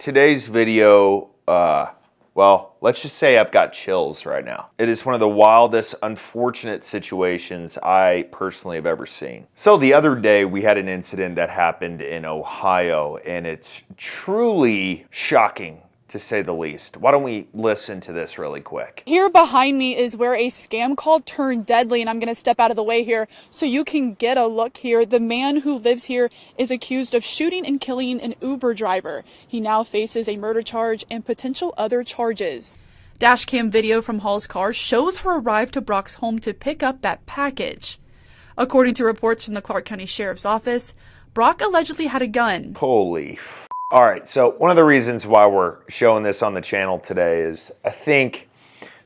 Today's video, well, let's just say I've got chills right now. It is one of the wildest, unfortunate situations I personally have ever seen. So the other day we had an incident that happened in Ohio, and it's truly shocking, to say the least. Why don't we listen to this really quick? Here behind me is where a scam call turned deadly, and I'm going to step out of the way here so you can get a look here. The man who lives here is accused of shooting and killing an Uber driver. He now faces a murder charge and potential other charges. Dashcam video from Hall's car shows her arrive to Brock's home to pick up that package. According to reports from the Clark County Sheriff's Office, Brock allegedly had a gun. Holy f***. All right, so one of the reasons why we're showing this on the channel today is I think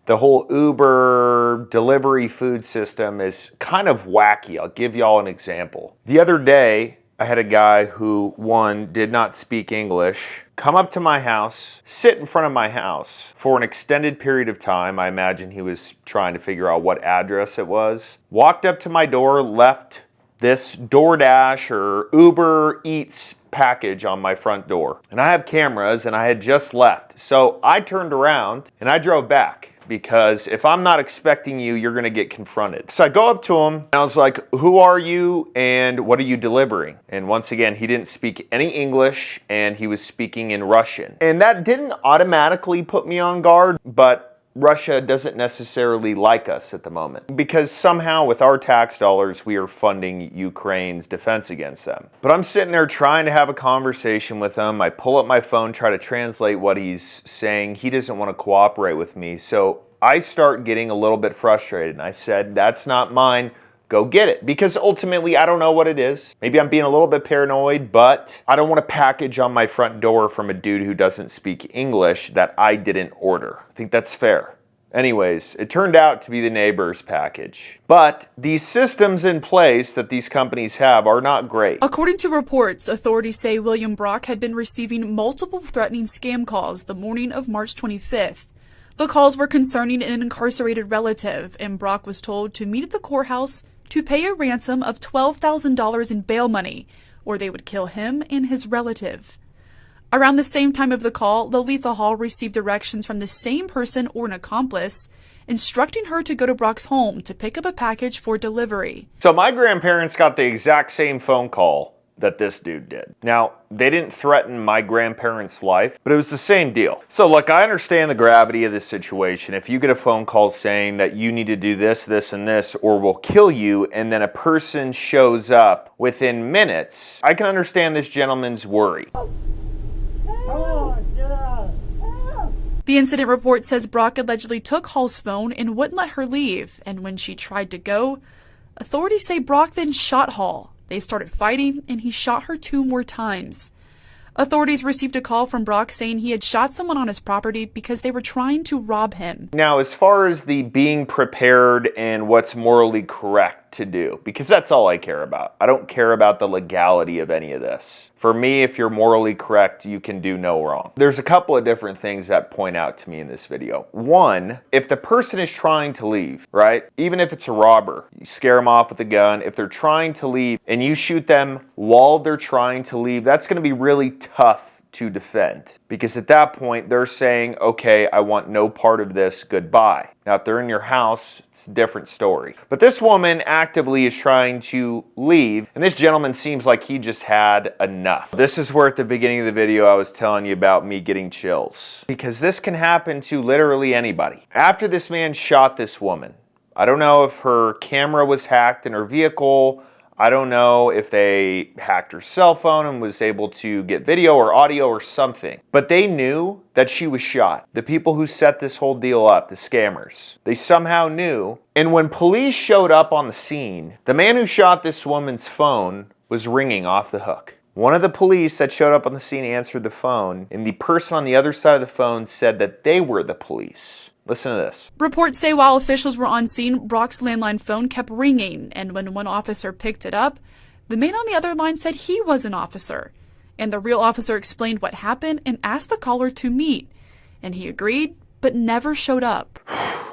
the whole Uber delivery food system is kind of wacky. I'll give y'all an example. The other day, I had a guy who, one, did not speak English, come up to my house, sit in front of my house for an extended period of time. I imagine he was trying to figure out what address it was. Walked up to my door, left this DoorDash or Uber Eats package on my front door. And I have cameras and I had just left. So I turned around and I drove back because if I'm not expecting you, you're gonna get confronted. So I go up to him and I was like, who are you and what are you delivering? And once again, he didn't speak any English and he was speaking in Russian. And that didn't automatically put me on guard, but Russia doesn't necessarily like us at the moment because somehow with our tax dollars, we are funding Ukraine's defense against them. But I'm sitting there trying to have a conversation with him. I pull up my phone, try to translate what he's saying. He doesn't want to cooperate with me. So I start getting a little bit frustrated. And I said, that's not mine. Go get it. Because ultimately, I don't know what it is. Maybe I'm being a little bit paranoid, but I don't want a package on my front door from a dude who doesn't speak English that I didn't order. I think that's fair. Anyways, it turned out to be the neighbor's package. But these systems in place that these companies have are not great. According to reports, authorities say William Brock had been receiving multiple threatening scam calls the morning of March 25th. The calls were concerning an incarcerated relative, and Brock was told to meet at the courthouse to pay a ransom of $12,000 in bail money, or they would kill him and his relative. Around the same time of the call, Lolitha Hall received directions from the same person or an accomplice, instructing her to go to Brock's home to pick up a package for delivery. So my grandparents got the exact same phone call that this dude did. Now, they didn't threaten my grandparents' life, but it was the same deal. So look, I understand the gravity of this situation. If you get a phone call saying that you need to do this, this, and this, or we'll kill you, and then a person shows up within minutes, I can understand this gentleman's worry. The incident report says Brock allegedly took Hall's phone and wouldn't let her leave, and when she tried to go, authorities say Brock then shot Hall. They started fighting, and he shot her 2 more times. Authorities received a call from Brock saying he had shot someone on his property because they were trying to rob him. Now, as far as the being prepared and what's morally correct to do, because that's all I care about. I don't care about the legality of any of this. For me, if you're morally correct, you can do no wrong. There's a couple of different things that point out to me in this video. One, if the person is trying to leave, right? Even if it's a robber, you scare them off with a gun. If they're trying to leave and you shoot them while they're trying to leave, that's going to be really tough to defend, because at that point they're saying, okay, I want no part of this, goodbye. Now, if they're in your house, it's a different story. But this woman actively is trying to leave, and this gentleman seems like he just had enough. This is where at the beginning of the video I was telling you about me getting chills, because this can happen to literally anybody. After this man shot this woman, I don't know if her camera was hacked in her vehicle, I don't know if they hacked her cell phone and was able to get video or audio or something. But they knew that she was shot. The people who set this whole deal up, the scammers, they somehow knew. And when police showed up on the scene, the man who shot this woman's phone was ringing off the hook. One of the police that showed up on the scene answered the phone, and the person on the other side of the phone said that they were the police. Listen to this. Reports say while officials were on scene, Brock's landline phone kept ringing, and when one officer picked it up, the man on the other line said he was an officer. And the real officer explained what happened and asked the caller to meet. And he agreed, but never showed up.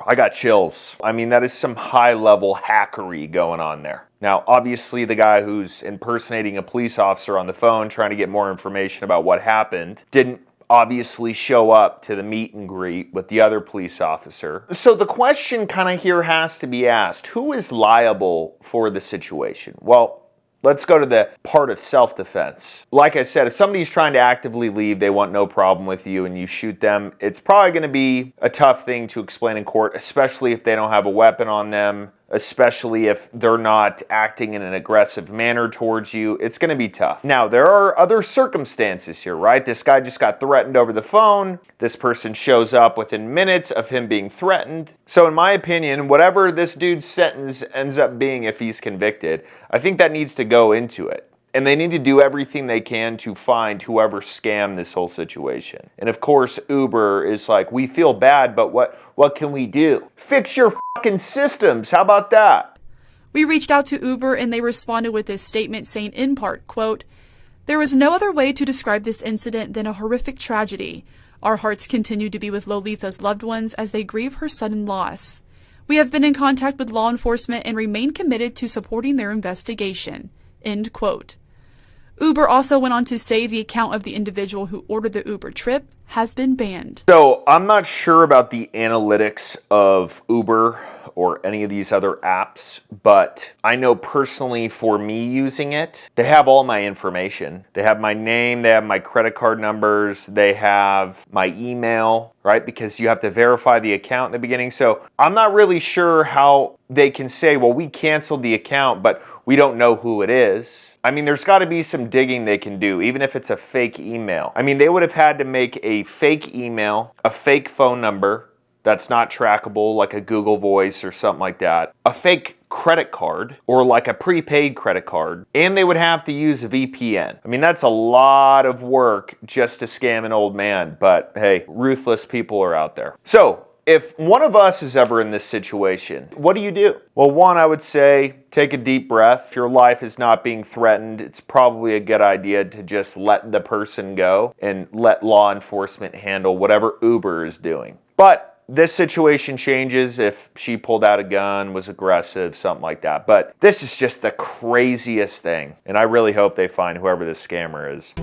I got chills. I mean, that is some high-level hackery going on there. Now, obviously, the guy who's impersonating a police officer on the phone trying to get more information about what happened didn't obviously show up to the meet and greet with the other police officer. So the question kind of here has to be asked, who is liable for the situation? Well, let's go to the part of self-defense. Like I said, if somebody's trying to actively leave, they want no problem with you, and you shoot them, it's probably going to be a tough thing to explain in court, especially if they don't have a weapon on them, especially if they're not acting in an aggressive manner towards you. It's going to be tough. Now, there are other circumstances here, right? This guy just got threatened over the phone. This person shows up within minutes of him being threatened. So in my opinion, whatever this dude's sentence ends up being if he's convicted, I think that needs to go into it. And they need to do everything they can to find whoever scammed this whole situation. And of course, Uber is like, we feel bad, but what can we do? Fix your fucking systems. How about that? We reached out to Uber and they responded with this statement saying in part, quote, "There is no other way to describe this incident than a horrific tragedy. Our hearts continue to be with Lolitha's loved ones as they grieve her sudden loss. We have been in contact with law enforcement and remain committed to supporting their investigation." End quote. Uber also went on to say the account of the individual who ordered the Uber trip has been banned. So I'm not sure about the analytics of Uber or any of these other apps, but I know personally for me using it, they have all my information. They have my name, they have my credit card numbers, they have my email, right? Because you have to verify the account in the beginning. So I'm not really sure how they can say, well, we canceled the account, but we don't know who it is. I mean, there's got to be some digging they can do, even if it's a fake email. I mean, they would have had to make a fake email, a fake phone number that's not trackable, like a Google Voice or something like that, a fake credit card or like a prepaid credit card, and they would have to use a VPN. I mean, that's a lot of work just to scam an old man, but hey, ruthless people are out there. So, if one of us is ever in this situation, what do? Well, one, I would say, take a deep breath. If your life is not being threatened, it's probably a good idea to just let the person go and let law enforcement handle whatever Uber is doing. But this situation changes if she pulled out a gun, was aggressive, something like that. But this is just the craziest thing. And I really hope they find whoever this scammer is.